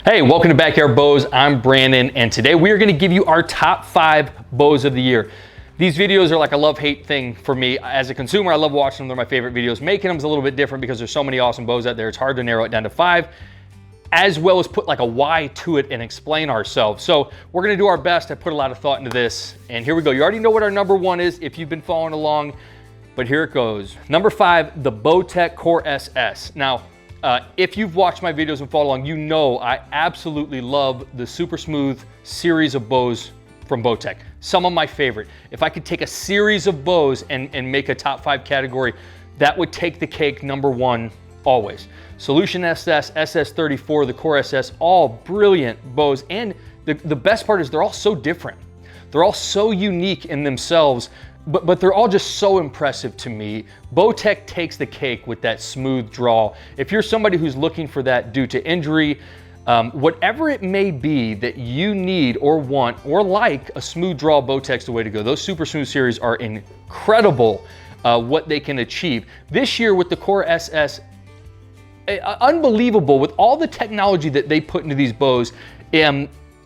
Hey, welcome to Backyard Bows. I'm Brandon, and today we are going to give you our top 5 bows of the year. These videos are like a love-hate thing for me. As a consumer, I love watching them. They're my favorite videos. Making them is a little bit different because there's so many awesome bows out there. It's hard to narrow it down to 5, as well as put like a why to it and explain ourselves. So we're going to do our best. I put a lot of thought into this, and here we go. You already know what our number 1 is if you've been following along, but here it goes. Number 5, the Bowtech Core SS. Now, if you've watched my videos and followed along, you know I absolutely love the Super Smooth series of bows from Bowtech. Some of my favorite. If I could take a series of bows and make a top 5 category, that would take the cake number 1 always. Solution SS, SS34, the Core SS, all brilliant bows. And the best part is they're all so different. They're all so unique in themselves, but they're all just so impressive to me. Bowtech takes the cake with that smooth draw. If you're somebody who's looking for that due to injury, whatever it may be that you need or want or like, a smooth draw, Bowtech's the way to go. Those Super Smooth series are incredible what they can achieve. This year with the Core SS, unbelievable with all the technology that they put into these bows.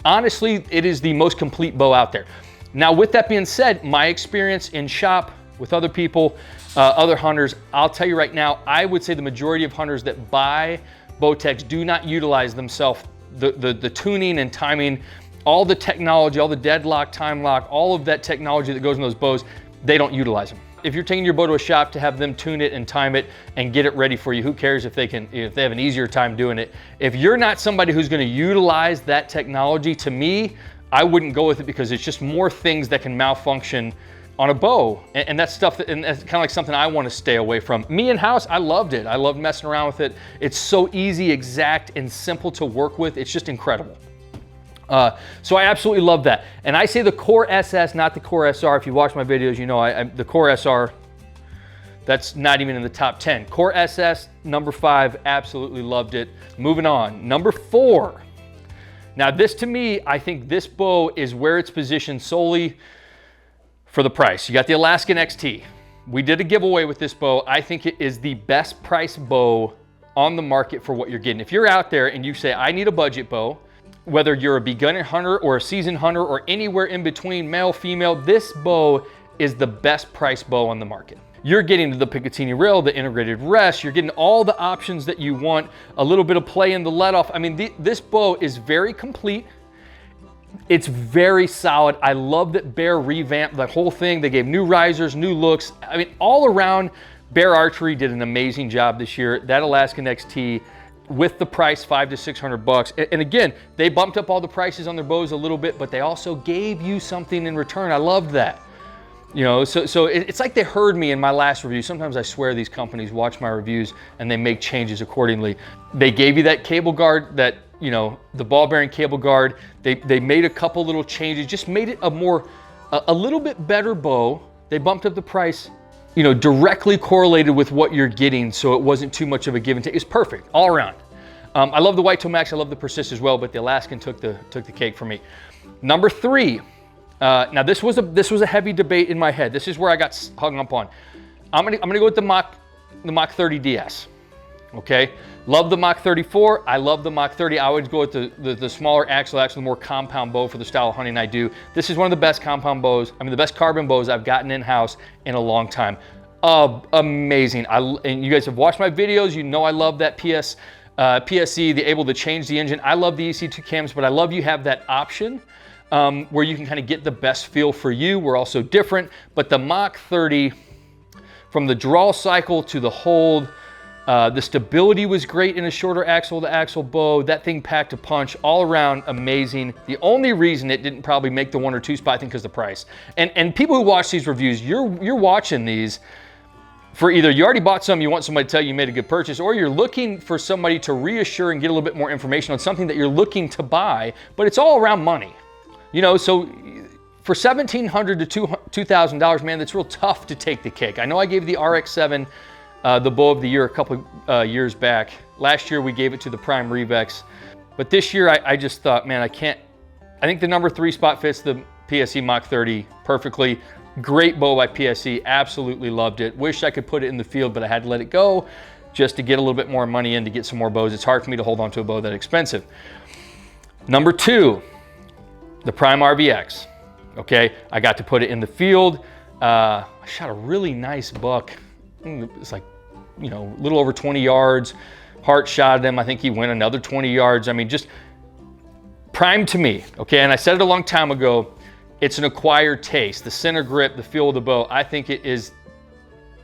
Honestly, it is the most complete bow out there. Now, with that being said, my experience in shop with other people, other hunters, I'll tell you right now, I would say the majority of hunters that buy Bowtechs do not utilize themselves, the tuning and timing, all the technology, all the deadlock, time lock, all of that technology that goes in those bows, they don't utilize them. If you're taking your bow to a shop to have them tune it and time it and get it ready for you, who cares if they have an easier time doing it? If you're not somebody who's going to utilize that technology, to me, I wouldn't go with it because it's just more things that can malfunction on a bow. And that's stuff and that's kind of like something I want to stay away from. Me in-house, I loved it. I loved messing around with it. It's so easy, exact, and simple to work with. It's just incredible. So I absolutely love that. And I say the Core SS, not the Core SR. If you watch my videos, you know the Core SR, that's not even in the top 10. Core SS, number 5, absolutely loved it. Moving on, number 4. Now this, to me, I think this bow is where it's positioned solely for the price. You got the Alaskan XT. We did a giveaway with this bow. I think it is the best price bow on the market for what you're getting. If you're out there and you say, I need a budget bow, whether you're a beginner hunter or a seasoned hunter or anywhere in between, male, female, this bow is the best price bow on the market. You're getting the Picatinny rail, the integrated rest, you're getting all the options that you want, a little bit of play in the let off. I mean, this bow is very complete. It's very solid. I love that Bear revamped the whole thing. They gave new risers, new looks. I mean, all around, Bear Archery did an amazing job this year. That Alaskan XT, with the price, $500 to $600. And again, they bumped up all the prices on their bows a little bit, but they also gave you something in return. I loved that. You know, so it's like they heard me in my last review. Sometimes I swear these companies watch my reviews and they make changes accordingly. They gave you that cable guard, that, you know, the ball bearing cable guard. They made a couple little changes, just made it a little bit better bow. They bumped up the price, you know, directly correlated with what you're getting, so it wasn't too much of a give and take. It's perfect all around. I love the White Toe Max. I love the Persist as well, but the Alaskan took the cake for me. Number 3. Now this was a heavy debate in my head. This is where I got hung up on. I'm gonna go with the Mach 30 DS. Okay, love the Mach 34. I love the Mach 30. I always go with the smaller axle, the more compound bow for the style of hunting I do. This is one of the best compound bows. I mean, the best carbon bows I've gotten in house in a long time. Amazing. And you guys have watched my videos. You know I love that PSE. They're able to change the engine. I love the EC2 cams, but I love you have that option. Where you can kind of get the best feel for you. We're also different, but the Mach 30, from the draw cycle to the hold, the stability was great in a shorter axle to axle bow. That thing packed a punch, all around amazing. The only reason it didn't probably make the 1 or 2 spot, I think, is the price. And people who watch these reviews, you're watching these for either you already bought some, you want somebody to tell you made a good purchase, or you're looking for somebody to reassure and get a little bit more information on something that you're looking to buy, but it's all around money. You know, so for $1,700 to $2,000, man, that's real tough to take the cake. I know I gave the RX-7 the bow of the year a couple years back. Last year we gave it to the Prime Revex, but this year I just thought, man, I think the number 3 spot fits the PSE Mach 30 perfectly. Great bow by PSE, absolutely loved it. Wish I could put it in the field, but I had to let it go just to get a little bit more money in to get some more bows. It's hard for me to hold on to a bow that expensive. Number 2, the Prime RVX. Okay, I got to put it in the field. I shot a really nice buck. It's like, you know, a little over 20 yards. Hart shot him. I think he went another 20 yards. I mean, just Prime to me, okay? And I said it a long time ago, it's an acquired taste. The center grip, the feel of the bow, I think it is,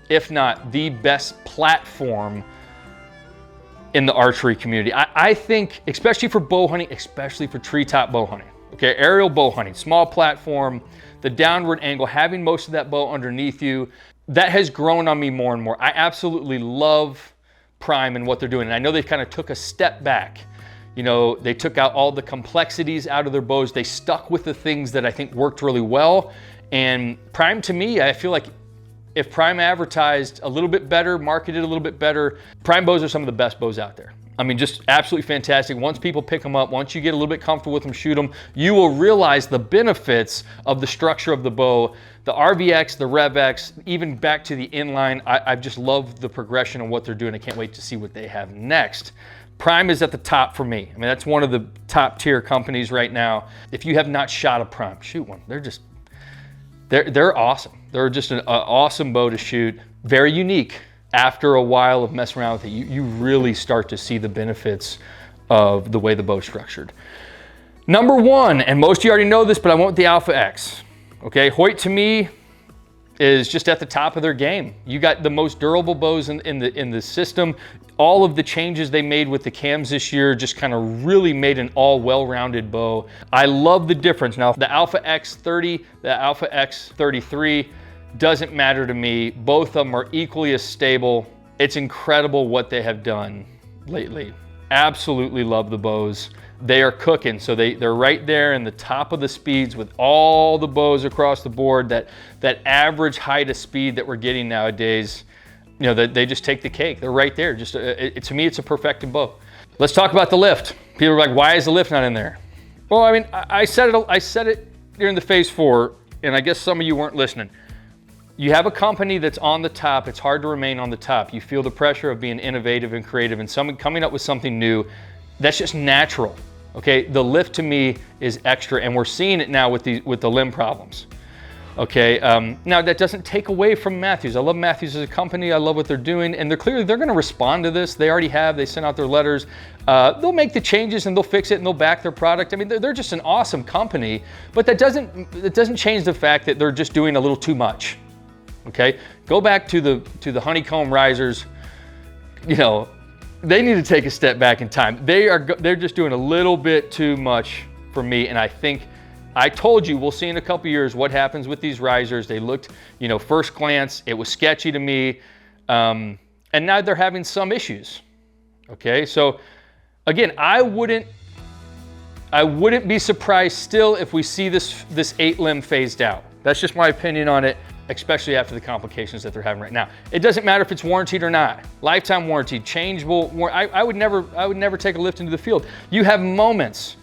if not the best platform in the archery community. I think, especially for bow hunting, especially for treetop bow hunting, okay? Aerial bow hunting, small platform, the downward angle, having most of that bow underneath you, that has grown on me more and more. I absolutely love Prime and what they're doing. And I know they kind of took a step back. You know, they took out all the complexities out of their bows. They stuck with the things that I think worked really well. And Prime, to me, I feel like if Prime advertised a little bit better, marketed a little bit better, Prime bows are some of the best bows out there. I mean, just absolutely fantastic. Once people pick them up, once you get a little bit comfortable with them, shoot them, you will realize the benefits of the structure of the bow. The RVX, the RevX, even back to the inline, I've just loved the progression of what they're doing. I can't wait to see what they have next. Prime is at the top for me. I mean, that's one of the top tier companies right now. If you have not shot a Prime, shoot one. They're awesome. They're just an awesome bow to shoot. Very unique. After a while of messing around with it, you really start to see the benefits of the way the bow's structured. Number 1, and most of you already know this, but I went with the Alpha X. Okay, Hoyt to me is just at the top of their game. You got the most durable bows in the system. All of the changes they made with the cams this year just kind of really made an all well-rounded bow. I love the difference. Now, the Alpha X30, the Alpha X33, doesn't matter to me. Both of them are equally as stable. It's incredible what they have done lately. Absolutely love the bows. They are cooking, so they're right there in the top of the speeds with all the bows across the board. That average height of speed that we're getting nowadays, you know, they just take the cake. They're right there. Just to me, it's a perfected bow. Let's talk about the lift. People are like, why is the lift not in there? Well, I mean, I said it during the Phase 4, and I guess some of you weren't listening. You have a company that's on the top. It's hard to remain on the top. You feel the pressure of being innovative and creative and someone coming up with something new. That's just natural, okay? The lift to me is extra, and we're seeing it now with the limb problems, okay? Now that doesn't take away from Mathews. I love Mathews as a company. I love what they're doing, and they're gonna respond to this. They already have. They sent out their letters. They'll make the changes and they'll fix it and they'll back their product. I mean, they're just an awesome company, but that doesn't change the fact that they're just doing a little too much. Okay, go back to the honeycomb risers. You know, they need to take a step back in time. They're just doing a little bit too much for me, and I think I told you we'll see in a couple years what happens with these risers. They looked, you know, first glance it was sketchy to me, and now they're having some issues. Okay, so again, I wouldn't be surprised still if we see this 8 limb phased out. That's just my opinion on it, especially after the complications that they're having right now. It doesn't matter if it's warranted or not. Lifetime warranty, changeable. I would never take a lift into the field. You have moments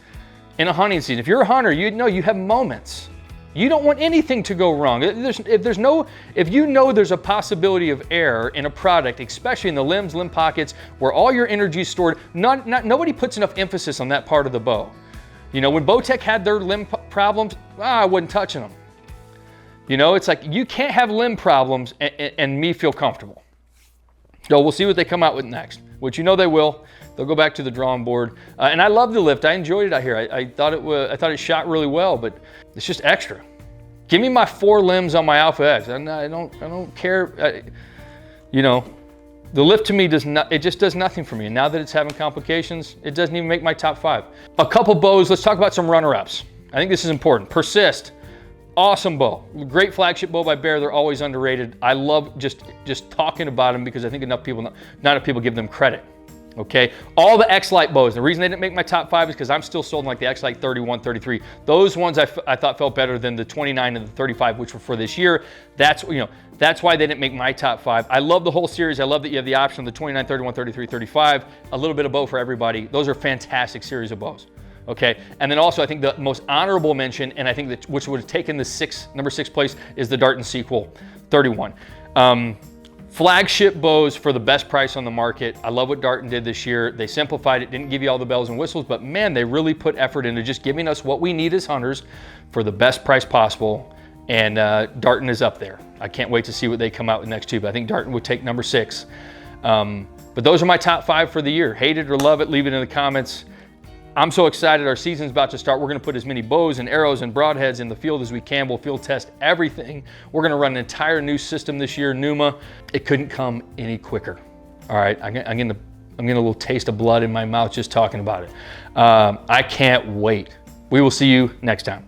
in a hunting season. If you're a hunter, you know you have moments. You don't want anything to go wrong. If you know there's a possibility of error in a product, especially in the limbs, limb pockets, where all your energy is stored, nobody puts enough emphasis on that part of the bow. You know, when Bowtech had their limb problems, I wasn't touching them. You know, it's like you can't have limb problems and me feel comfortable. So we'll see what they come out with next, which you know they will. They'll go back to the drawing board. And I love the lift. I enjoyed it out here. I thought it shot really well, but it's just extra. Give me my 4 limbs on my Alpha X. I don't care. You know, the lift to me just does nothing for me. And now that it's having complications, it doesn't even make my top 5. A couple bows. Let's talk about some runner-ups. I think this is important. Persist. Awesome bow. Great flagship bow by Bear. They're always underrated. I love just talking about them because I think not enough people give them credit. Okay, all the X-Lite bows. The reason they didn't make my top 5 is because I'm still sold on like the X-Lite 31, 33. Those ones I thought felt better than the 29 and the 35, which were for this year. That's why they didn't make my top 5. I love the whole series. I love that you have the option of the 29, 31, 33, 35. A little bit of bow for everybody. Those are fantastic series of bows. Okay, and then also I think the most honorable mention, and I think which would have taken the number 6 place, is the Dart and Sequel 31. Flagship bows for the best price on the market. I love what Darton did this year. They simplified it, didn't give you all the bells and whistles, but man, they really put effort into just giving us what we need as hunters for the best price possible. And Darton is up there. I can't wait to see what they come out with next tube. I think Darton would take number 6. But those are my top 5 for the year. Hate it or love it, leave it in the comments. I'm so excited. Our season's about to start. We're gonna put as many bows and arrows and broadheads in the field as we can. We'll field test everything. We're gonna run an entire new system this year, Numa. It couldn't come any quicker. All right, I'm getting a little taste of blood in my mouth just talking about it. I can't wait. We will see you next time.